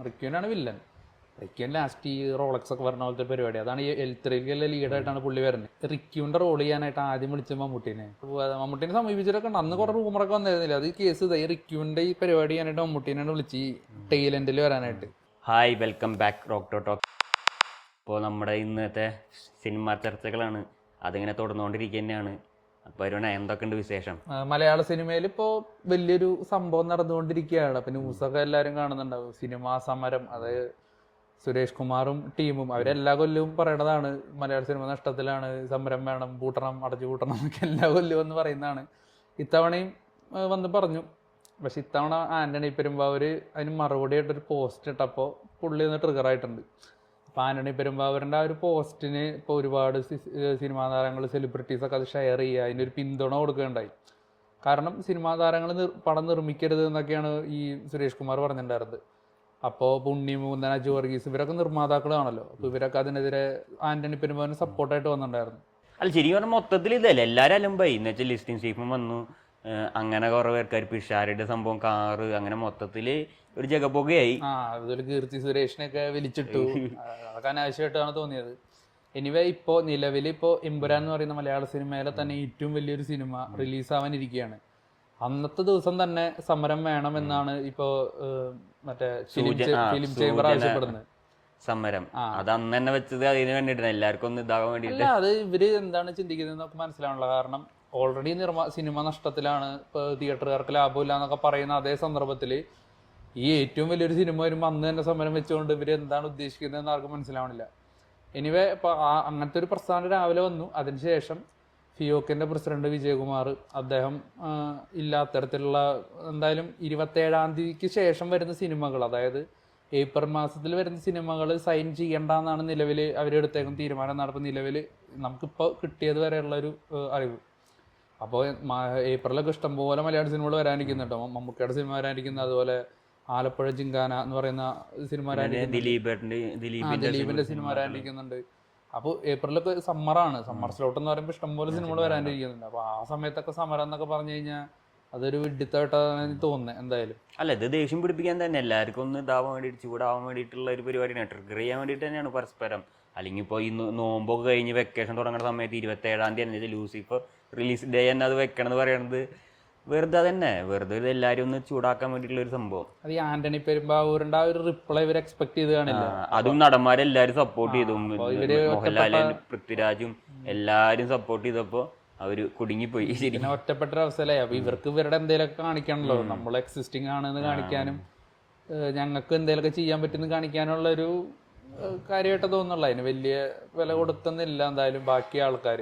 റിക്യൂനാണ് villain. റിക്യൂൻ last ഈ Rolex ഒക്കെ പറഞ്ഞ പോലത്തെ പരിപാടി, അതാണ് ഈ എൽ3 ലീഡായിട്ടാണ് പുള്ളി വരുന്നത്. റിക്യൂന്റെ റോൾ ചെയ്യാനായിട്ട് ആദ്യം വിളിച്ച മമ്മൂട്ടിനെ സമീപിച്ചിട്ടൊക്കെ ഉണ്ട്. അന്ന് കുറെ റൂമറൊക്കെ വന്നിരുന്നില്ല, അത് കേസ് ഈ റിക്യൂന്റെ ഈ പരിപാടി ചെയ്യാനായിട്ട് മമ്മൂട്ടിനാണ് വിളിച്ച് ഈ ടെയിലെൻഡിൽ വരാനായിട്ട്. Hi, welcome back rock to talk. ഇപ്പോൾ നമ്മുടെ ഇന്നത്തെ സിനിമാ ചർച്ചകളാണ്, അതിങ്ങനെ തുടർന്നുകൊണ്ടിരിക്കുക തന്നെയാണ്. അപ്പോൾ ഒരു എന്തൊക്കെയുണ്ട് വിശേഷം? മലയാള സിനിമയിൽ ഇപ്പോൾ വലിയൊരു സംഭവം നടന്നുകൊണ്ടിരിക്കുകയാണ്. അപ്പോൾ ന്യൂസൊക്കെ എല്ലാവരും കാണുന്നുണ്ടാവും. സിനിമാ സമരം, അതായത് സുരേഷ് കുമാറും ടീമും അവരെല്ലാ കൊല്ലവും പറയണതാണ് മലയാള സിനിമ നഷ്ടത്തിലാണ്, സമരം വേണം, പൂട്ടണം, അടച്ചു പൂട്ടണം എന്നൊക്കെ എല്ലാ കൊല്ലവും എന്ന് പറയുന്നതാണ്. ഇത്തവണയും വന്ന് പറഞ്ഞു. പക്ഷെ ഇത്തവണ ആന്റണി പെരുമ്പാവൂർ അതിന് മറുപടിയായിട്ടൊരു പോസ്റ്റ് ഇട്ടപ്പോൾ പുള്ളി ഒന്ന് ട്രിഗറായിട്ടുണ്ട്. അപ്പോൾ ആന്റണി പെരുമ്പാവൂരിൻ്റെ ആ ഒരു പോസ്റ്റിന് ഇപ്പോൾ ഒരുപാട് സിനിമാ താരങ്ങൾ, സെലിബ്രിറ്റീസൊക്കെ അത് ഷെയർ ചെയ്യുക, അതിനൊരു പിന്തുണ കൊടുക്കുകയുണ്ടായി. കാരണം സിനിമാ താരങ്ങൾ പടം നിർമ്മിക്കരുത് എന്നൊക്കെയാണ് ഈ സുരേഷ് കുമാർ പറഞ്ഞിട്ടുണ്ടായിരുന്നത്. അപ്പോൾ ഉണ്ണി മുകുന്ദൻ, അജു വർഗീസ് ഇവരൊക്കെ നിർമ്മാതാക്കളാണല്ലോ. അപ്പോൾ ഇവരൊക്കെ അതിനെതിരെ ആന്റണി പെരുമ്പാവൂരിന് സപ്പോർട്ടായിട്ട് വന്നിട്ടുണ്ടായിരുന്നു. അല്ല, ശരിക്കും പറഞ്ഞാൽ മൊത്തത്തിൽ ഇതല്ലേ എല്ലാവരും അലമ്പായി. എന്ന് വെച്ചാൽ ലിസ്റ്റിംഗ് സ്റ്റീഫൻ വന്നു, അങ്ങനെ കുറേ പേർക്കാർ പിഷാരുടെ സംഭവം, കാറ്, അങ്ങനെ മൊത്തത്തിൽ ഒരു ജഗപൊകയായി. അതുപോലെ കീർത്തി സുരേഷിനെയൊക്കെ വലിച്ചിട്ടു. അതൊക്കെ അനാവശ്യമായിട്ടാണ് തോന്നിയത്. എനിവേ ഇപ്പോൾ നിലവിൽ എമ്പുരാൻ എന്ന് പറയുന്ന മലയാള സിനിമയിലെ തന്നെ ഏറ്റവും വലിയൊരു സിനിമ റിലീസാവാനിരിക്കുകയാണ്. അന്നത്തെ ദിവസം തന്നെ സമരം വേണമെന്നാണ് ഇപ്പോൾ മറ്റേ ഫിലിം ചേംബർ ആവശ്യപ്പെടുന്നത്. സമരം അത് അന്ന് തന്നെ വെച്ചത് അതിന് വേണ്ടിയിട്ടാണ്, എല്ലാവർക്കും ഒന്ന് ഇതാകാൻ വേണ്ടിയിട്ട്. അത് ഇവര് എന്താണ് ചിന്തിക്കുന്നത് എന്നൊക്കെ മനസ്സിലാവണല്ലോ. കാരണം ഓൾറെഡി സിനിമ നഷ്ടത്തിലാണ്, ഇപ്പോൾ തിയേറ്ററുകാർക്ക് ലാഭമില്ല എന്നൊക്കെ പറയുന്ന അതേ സന്ദർഭത്തിൽ ഈ ഏറ്റവും വലിയൊരു സിനിമ വരുമ്പോൾ അന്ന് തന്നെ സമരം വെച്ചുകൊണ്ട് ഇവർ എന്താണ് ഉദ്ദേശിക്കുന്നതെന്ന് ആർക്കും മനസ്സിലാവണില്ല. എനിവേ ഇപ്പോൾ അങ്ങനത്തെ ഒരു പ്രസ്ഥാനം രാവിലെ വന്നു. അതിനുശേഷം ഫിയോക്കിൻ്റെ പ്രസിഡന്റ് വിജയകുമാർ അദ്ദേഹം അത്തരത്തിലുള്ള എന്തായാലും 27-ാം തീയതിക്ക് ശേഷം വരുന്ന സിനിമകൾ, അതായത് ഏപ്രിൽ മാസത്തിൽ വരുന്ന സിനിമകൾ സൈൻ ചെയ്യണ്ടെന്നാണ് നിലവിൽ അവരെടുത്തേക്കും തീരുമാനം. എന്നാണ് ഇപ്പോൾ നിലവിൽ നമുക്കിപ്പോൾ കിട്ടിയത് വരെയുള്ളൊരു അറിവ്. അപ്പോൾ ഏപ്രിലൊക്കെ ഇഷ്ടംപോലെ മലയാള സിനിമകൾ വരാനിരിക്കുന്നുണ്ട്. മമ്മൂക്കയുടെ സിനിമ വരാനിരിക്കുന്നത്, അതുപോലെ ആലപ്പുഴ ജിങ്കാന എന്ന് പറയുന്ന സിനിമ ദിലീപിന്റെ സിനിമ വരാനിരിക്കുന്നുണ്ട്. അപ്പോൾ ഏപ്രിലൊക്കെ സമ്മറാണ്, സമ്മർ സ്ലോട്ട് എന്ന് പറയുമ്പോൾ ഇഷ്ടംപോലെ സിനിമകൾ വരാനിരിക്കുന്നുണ്ട്. അപ്പോൾ ആ സമയത്തൊക്കെ സമരം എന്നൊക്കെ പറഞ്ഞു കഴിഞ്ഞാൽ അതൊരു വിഡിത്തമായിട്ടാണ് എനിക്ക് തോന്നുന്നത്. എന്തായാലും അല്ല, ഇത് ദേഷ്യം പിടിപ്പിക്കാൻ തന്നെ, എല്ലാവർക്കും ഒന്ന് ഇതാവാൻ വേണ്ടിയിട്ട്, ചൂടാവാൻ വേണ്ടിയിട്ടുള്ള ഒരു പരിപാടിയാണ്, ട്രിഗർ ചെയ്യാൻ വേണ്ടിയിട്ട് തന്നെയാണ് പരസ്പരം. അല്ലെങ്കിൽ ഇപ്പോൾ ഈ നോമ്പൊക്കെ കഴിഞ്ഞ് വെക്കേഷൻ തുടങ്ങുന്ന സമയത്ത് 27-ാം തീയതി തന്നെ ലൂസിഫർ റിലീസ് ഡേ തന്നെ അത് വെക്കണം എന്ന് പറയുന്നത് വെറുതെ തന്നെ, വെറുതെ എല്ലാവരും ഒന്ന് ചൂടാക്കാൻ വേണ്ടിയിട്ടുള്ള ഒരു സംഭവം. അത് ഈ ആന്റണി പെരുമ്പാവൂരിന്റെ ആ ഒരു റിപ്ലൈ ഇവർ എക്സ്പെക്ട് ചെയ്ത് കാണില്ല. അതും നടന്മാരെല്ലാരും സപ്പോർട്ട് ചെയ്തു, മോഹൻലാലും പൃഥ്വിരാജും എല്ലാരും സപ്പോർട്ട് ചെയ്തപ്പോൾ അവര് കുടുങ്ങിപ്പോയി. ശരിക്കും ഒറ്റപ്പെട്ട അവസ്ഥയിലായി. അപ്പൊ ഇവർക്ക് ഇവരുടെ എന്തെങ്കിലുമൊക്കെ കാണിക്കണല്ലോ, നമ്മൾ എക്സിസ്റ്റിംഗ് ആണെന്ന് കാണിക്കാനും ഞങ്ങൾക്ക് എന്തെങ്കിലുമൊക്കെ ചെയ്യാൻ പറ്റുന്ന കാണിക്കാനുള്ള ഒരു കാര്യമായിട്ട് തോന്നുന്നുള്ളൂ. അതിന് വലിയ വില കൊടുത്തൊന്നുമില്ല എന്തായാലും ബാക്കി ആൾക്കാർ.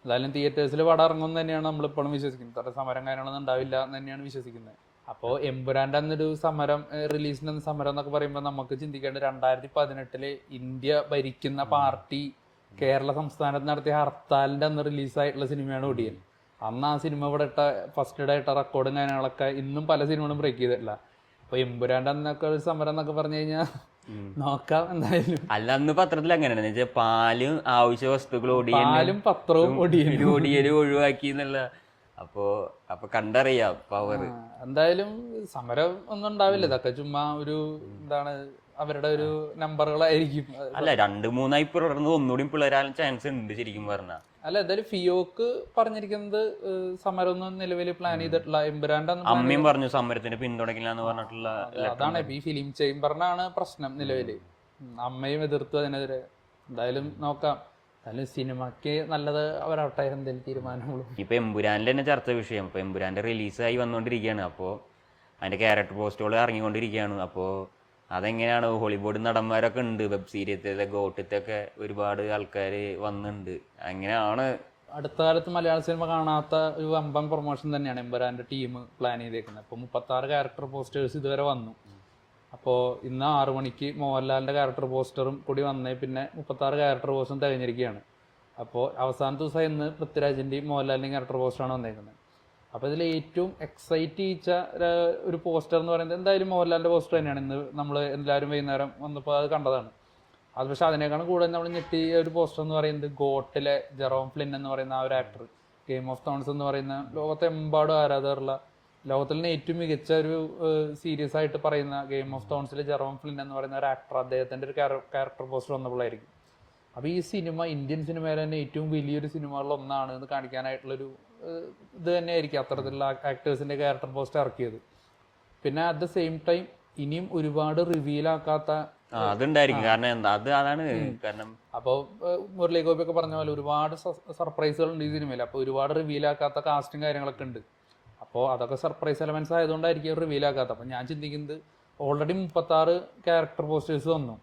എന്തായാലും തിയേറ്റേഴ്സിൽ പടം ഇറങ്ങും തന്നെയാണ് നമ്മളിപ്പോഴും വിശ്വസിക്കുന്നത്. അത്ര സമരം കാര്യങ്ങളൊന്നും ഉണ്ടാവില്ല എന്ന് തന്നെയാണ് വിശ്വസിക്കുന്നത്. അപ്പോൾ എമ്പുരാൻ്റെ അന്നൊരു സമരം, റിലീസിൻ്റെ അന്ന് സമരം എന്നൊക്കെ പറയുമ്പോൾ നമുക്ക് ചിന്തിക്കേണ്ടത് 2018 ഇന്ത്യ ഭരിക്കുന്ന പാർട്ടി കേരള സംസ്ഥാനത്ത് നടത്തിയ ഹർത്താലിൻ്റെ അന്ന് റിലീസായിട്ടുള്ള സിനിമയാണ് ഒടിയൻ. അന്ന് ആ സിനിമ ഇവിടെ ഫസ്റ്റ് ഡേ ഇട്ട റെക്കോർഡും കാര്യങ്ങളൊക്കെ ഇന്നും പല സിനിമകളും ബ്രേക്ക് ചെയ്തിട്ടില്ല. അപ്പോൾ എമ്പുരാൻ്റെ അന്നൊക്കെ ഒരു സമരം എന്നൊക്കെ പറഞ്ഞു കഴിഞ്ഞാൽ നോക്കാം എന്തായാലും. അല്ല, അന്ന് പത്രത്തിൽ അങ്ങനെയാണ്, പാലും ആവശ്യ വസ്തുക്കൾ പാലും പത്രവും ഒടിയലും ഒഴിവാക്കി എന്നുള്ള. അപ്പൊ കണ്ടറിയാം പവർ. എന്തായാലും സമരം ഒന്നും ഉണ്ടാവില്ല, ഇതൊക്കെ ചുമ്മാ ഒരു എന്താണ് അവരുടെ ഒരു നമ്പറുകളായിരിക്കും. അല്ല, 2-3 പിളർന്നത് ഒന്നുകൂടി പിളരാൻ ചാൻസ് ഉണ്ട് ശരിക്കും പറഞ്ഞാൽ. അല്ല, എന്തായാലും ഫിയോക്ക് പറഞ്ഞിരിക്കുന്നത് സമരം ഒന്നും നിലവിൽ പ്ലാൻ ചെയ്തിട്ടില്ല. എമ്പുരാന്റെ അമ്മയും പറഞ്ഞു സമരത്തിന് പിന്തുണയ്ക്കില്ല എന്ന് പറഞ്ഞിട്ടുള്ള. അതാണ് ഈ ഫിലിം ചേംബറിനാണ് പ്രശ്നം നിലവില്. അമ്മയും എതിർത്തു അതിനെതിരെ. എന്തായാലും നോക്കാം. എന്തായാലും സിനിമയ്ക്ക് നല്ലത് അവരാവട്ടെ, എന്തെങ്കിലും തീരുമാനങ്ങളും. ഇപ്പൊ എമ്പുരാനിൽ തന്നെ ചർച്ച വിഷയം. ഇപ്പൊ എമ്പുരാന്റെ റിലീസായി വന്നുകൊണ്ടിരിക്കുകയാണ്. അപ്പോൾ അതിന്റെ ക്യാരക്ടർ പോസ്റ്റുകൾ ഇറങ്ങിക്കൊണ്ടിരിക്കുകയാണ്. അപ്പോൾ അതെങ്ങനെയാണ്, ഹോളിവുഡ് നടന്മാരൊക്കെ ഉണ്ട്, വെബ് സീരീസിലെ ഗോട്ടത്തൊക്കെ ഒരുപാട് ആൾക്കാർ വന്നിട്ടുണ്ട്. അങ്ങനെയാണ് അടുത്ത കാലത്ത് മലയാള സിനിമ കാണാത്ത ഒരു വമ്പൻ പ്രൊമോഷൻ തന്നെയാണ് എമ്പുരാൻ്റെ ടീം പ്ലാൻ ചെയ്തേക്കുന്നത്. അപ്പോൾ 36 ക്യാരക്ടർ പോസ്റ്റേഴ്സ് ഇതുവരെ വന്നു. അപ്പോൾ ഇന്ന് 6 മണിക്ക് മോഹൻലാലിൻ്റെ ക്യാരക്ടർ പോസ്റ്ററും കൂടി വന്നേ പിന്നെ 36 ക്യാരക്ടർ പോസ്റ്ററും തികഞ്ഞിരിക്കുകയാണ്. അപ്പോൾ അവസാന ദിവസം ഇന്ന് പൃഥ്വിരാജിൻ്റെയും മോഹൻലാലിൻ്റെയും ക്യാരക്ടർ പോസ്റ്ററാണ് വന്നേക്കുന്നത്. അപ്പോൾ ഇതിൽ ഏറ്റവും എക്സൈറ്റ് ചെയ്യിച്ച ഒരു പോസ്റ്റർ എന്ന് പറയുന്നത് എന്തായാലും മോഹൻലാലിൻ്റെ പോസ്റ്റർ തന്നെയാണ്. ഇന്ന് നമ്മൾ എല്ലാവരും വൈകുന്നേരം വന്നപ്പോൾ അത് കണ്ടതാണ്. അത് പക്ഷെ അതിനേക്കാളും കൂടുതൽ നമ്മൾ ഞെട്ടിയ ഒരു പോസ്റ്റർ എന്ന് പറയുന്നത് ഗോട്ടിലെ ജെറോം ഫ്ലിൻ എന്ന് പറയുന്ന ആ ഒരു ആക്ടർ, ഗെയിം ഓഫ് ത്രോൺസ് എന്ന് പറയുന്ന ലോകത്തെമ്പാടും ആരാധകരുള്ള ലോകത്തിൽ തന്നെ ഏറ്റവും മികച്ച ഒരു സീരീസ് ആയിട്ട് പറയുന്ന ഗെയിം ഓഫ് ത്രോൺസിലെ ജെറോം ഫ്ലിൻ എന്ന് പറയുന്ന ഒരു ആക്ടർ, അദ്ദേഹത്തിന്റെ ഒരു ക്യാരക്ടർ പോസ്റ്റർ വന്നപ്പോഴായിരിക്കും. അപ്പോൾ ഈ സിനിമ ഇന്ത്യൻ സിനിമയിലെ തന്നെ ഏറ്റവും വലിയൊരു സിനിമകളിൽ ഒന്നാണ് എന്ന് കാണിക്കാനായിട്ടുള്ളൊരു ഇത് തന്നെയായിരിക്കും അത്തരത്തിലുള്ള ആക്ടേഴ്സിന്റെ ക്യാരക്ടർ പോസ്റ്റർ ഇറക്കിയത്. പിന്നെ അറ്റ് ദ സെയിം ടൈം ഇനിയും ഒരുപാട് റിവീലാക്കാത്ത അതുണ്ടായിരിക്കും. കാരണം എന്താ അതാണ് കാരണം. അപ്പോൾ മുരളി ഗോപിയൊക്കെ പറഞ്ഞ പോലെ ഒരുപാട് സർപ്രൈസുകൾ ഉണ്ട് ഈ സിനിമയിൽ. അപ്പോൾ ഒരുപാട് റിവീലാക്കാത്ത കാസ്റ്റും കാര്യങ്ങളൊക്കെ ഉണ്ട്. അപ്പോൾ അതൊക്കെ സർപ്രൈസ് എലമെന്റ്സ് ആയതുകൊണ്ടായിരിക്കും റിവീലാക്കാത്ത. അപ്പം ഞാൻ ചിന്തിക്കുന്നത് ഓൾറെഡി 36 ക്യാരക്ടർ പോസ്റ്റേഴ്സ് വന്നു,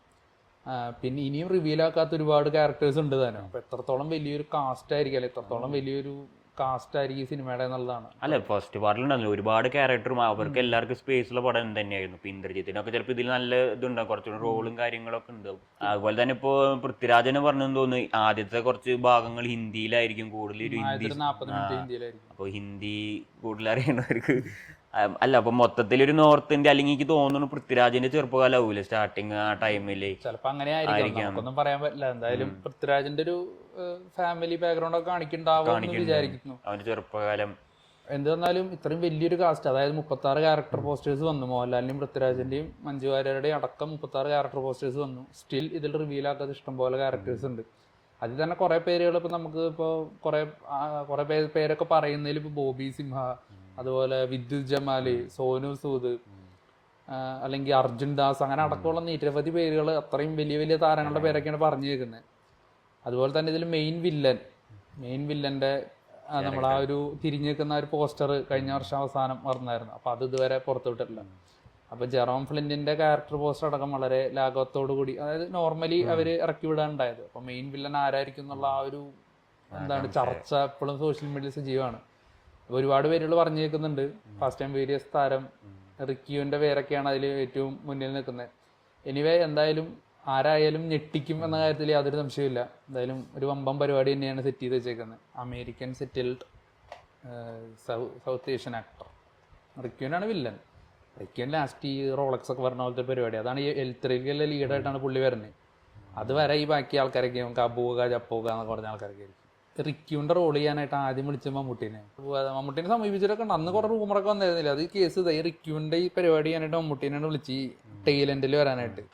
പിന്നെ ഇനിയും റിവീലാക്കാത്ത ഒരുപാട് ക്യാരക്ടേഴ്സ് ഉണ്ട് തന്നെ. അപ്പോൾ എത്രത്തോളം വലിയൊരു കാസ്റ്റ് ആയിരിക്കും, അല്ലെ എത്രത്തോളം വലിയൊരു കാസ്റ്റ് ആയിരിക്കും ഈ സിനിമയുടെ എന്നുള്ളതാണ്. അല്ല, ഫസ്റ്റ് പാർട്ടിലുണ്ടല്ലോ ഒരുപാട് ക്യാരക്ടറും അവർക്ക് എല്ലാവർക്കും സ്പേസുള്ള പടം തന്നെയായിരുന്നു. ഇപ്പൊ ഇന്ദ്രജിത്തിനൊക്കെ ചിലപ്പോൾ ഇതിൽ നല്ല ഇതുണ്ടാവും, കുറച്ചുകൂടി റോളും കാര്യങ്ങളൊക്കെ ഉണ്ടാവും. അതുപോലെ തന്നെ ഇപ്പോൾ പൃഥ്വിരാജനെ പറഞ്ഞെന്ന് തോന്നുന്നു ആദ്യത്തെ കുറച്ച് ഭാഗങ്ങൾ ഹിന്ദിയിലായിരിക്കും കൂടുതൽ. ഒരു ഹിന്ദി 40 മിനിറ്റ് ഹിന്ദിയിലായിരിക്കും. അപ്പോൾ ഹിന്ദി കൂടുതൽ അറിയണവർക്ക് അല്ല, അപ്പൊ മൊത്തത്തിലൊരു നോർത്ത് ഇന്ത്യ, അല്ലെങ്കിൽ എനിക്ക് തോന്നുന്നു പൃഥ്വിരാജിന്റെ ചെറുപ്പകാലാവൂലെ സ്റ്റാർട്ടിങ് ആ ടൈമില്, ചിലപ്പോ അങ്ങനെ ആയിരിക്കാം, നമുക്കൊന്നും പറയാൻ പറ്റില്ല. എന്തായാലും പൃഥ്വിരാജിന്റെ ഒരു ഫാമിലി ബാക്ക്ഗ്രൗണ്ട് ഒക്കെ കാണിക്കണ്ടാവും വിചാരിക്കുന്നു, അവന്റെ ചെറുപ്പകാലം. എന്ത് വന്നാലും ഇത്രയും വലിയൊരു കാസ്റ്റ്, അതായത് 36 ക്യാരക്ടർ പോസ്റ്റേഴ്സ് വന്നു. മോഹൻലാലിന്റെയും പൃഥ്വിരാജിന്റെയും മഞ്ജു വാര്യരുടെയും അടക്കം 36 ക്യാരക്ടർ പോസ്റ്റേഴ്സ് വന്നു. സ്റ്റിൽ ഇതിൽ റിവീലാക്കാത്ത ഇഷ്ടംപോലെ ക്യാരക്ടേഴ്സ് ഉണ്ട്. അതിൽ തന്നെ കുറെ പേരുകൾ ഇപ്പൊ നമുക്ക് ഇപ്പോൾ കുറെ പേരൊക്കെ പറയുന്നതിൽ ഇപ്പൊ ബോബി സിംഹ, അതുപോലെ വിദ്യുത് ജമാല്, സോനു സൂദ്, അല്ലെങ്കിൽ അർജുൻ ദാസ്, അങ്ങനെ അടക്കമുള്ള നിരവധി പേരുകൾ, അത്രയും വലിയ വലിയ താരങ്ങളുടെ പേരൊക്കെയാണ് പറഞ്ഞു കേൾക്കുന്നത്. അതുപോലെ തന്നെ ഇതിൽ മെയിൻ വില്ലന്റെ നമ്മൾ ആ ഒരു തിരിഞ്ഞു നിൽക്കുന്ന ഒരു പോസ്റ്റർ കഴിഞ്ഞ വർഷം അവസാനം വന്നായിരുന്നു. അപ്പൊ അത് ഇതുവരെ പുറത്തുവിട്ടിട്ടില്ല. അപ്പൊ ജെറോം ഫ്ലിന്റിന്റെ ക്യാരക്ടർ പോസ്റ്റർ അടക്കം വളരെ ലാഘവത്തോടു കൂടി, അതായത് നോർമലി അവര് ഇറക്കി വിടാനുണ്ടായത്. അപ്പൊ മെയിൻ വില്ലൻ ആരായിരിക്കും എന്നുള്ള ആ ഒരു ചർച്ച എപ്പോഴും സോഷ്യൽ മീഡിയയിൽ സജീവമാണ്. ഒരുപാട് പേരുകൾ പറഞ്ഞു കേൾക്കുന്നുണ്ട്. ഫാസ്റ്റ് ആൻഡ് ഫ്യൂരിയസ് താരം റിക്യുവിന്റെ പേരൊക്കെയാണ് അതിൽ ഏറ്റവും മുന്നിൽ നിൽക്കുന്നത്. എനിവേ, എന്തായാലും ആരായാലും ഞെട്ടിക്കും എന്ന കാര്യത്തിൽ യാതൊരു സംശയമില്ല. എന്തായാലും ഒരു വമ്പം പരിപാടി തന്നെയാണ് സെറ്റ് ചെയ്ത് വെച്ചേക്കുന്നത്. American settled South Asian actor റിക്യുവിനാണ് വില്ലൻ. റിക്യുവിൻ ലാസ്റ്റ് ഈ റോളക്സ് ഒക്കെ പറഞ്ഞ പോലത്തെ പരിപാടി, അതാണ് ഈ L3 ലീഡായിട്ടാണ് പുള്ളി വരുന്നത്. അതുവരെ ഈ ബാക്കി ആൾക്കാരൊക്കെ കബൂക ജപ്പോക എന്നൊക്കെ പറഞ്ഞ ആൾക്കാരൊക്കെ ആയിരിക്കും. റിക്യുവിന്റെ റോൾ ചെയ്യാനായിട്ട് ആദ്യം വിളിച്ച മമ്മൂട്ടിനെ സമീപിച്ചിട്ടൊക്കെ ഉണ്ട്. അന്ന് കുറെ റൂമറൊക്കെ വന്നായിരുന്നില്ല. അത് കേസ് റിക്യുവിന്റെ ഈ പരിപാടി ചെയ്യാനായിട്ട് മമ്മൂട്ടിനെയാണ് വിളിച്ച് ടെയിലെൻഡിൽ വരാനായിട്ട്.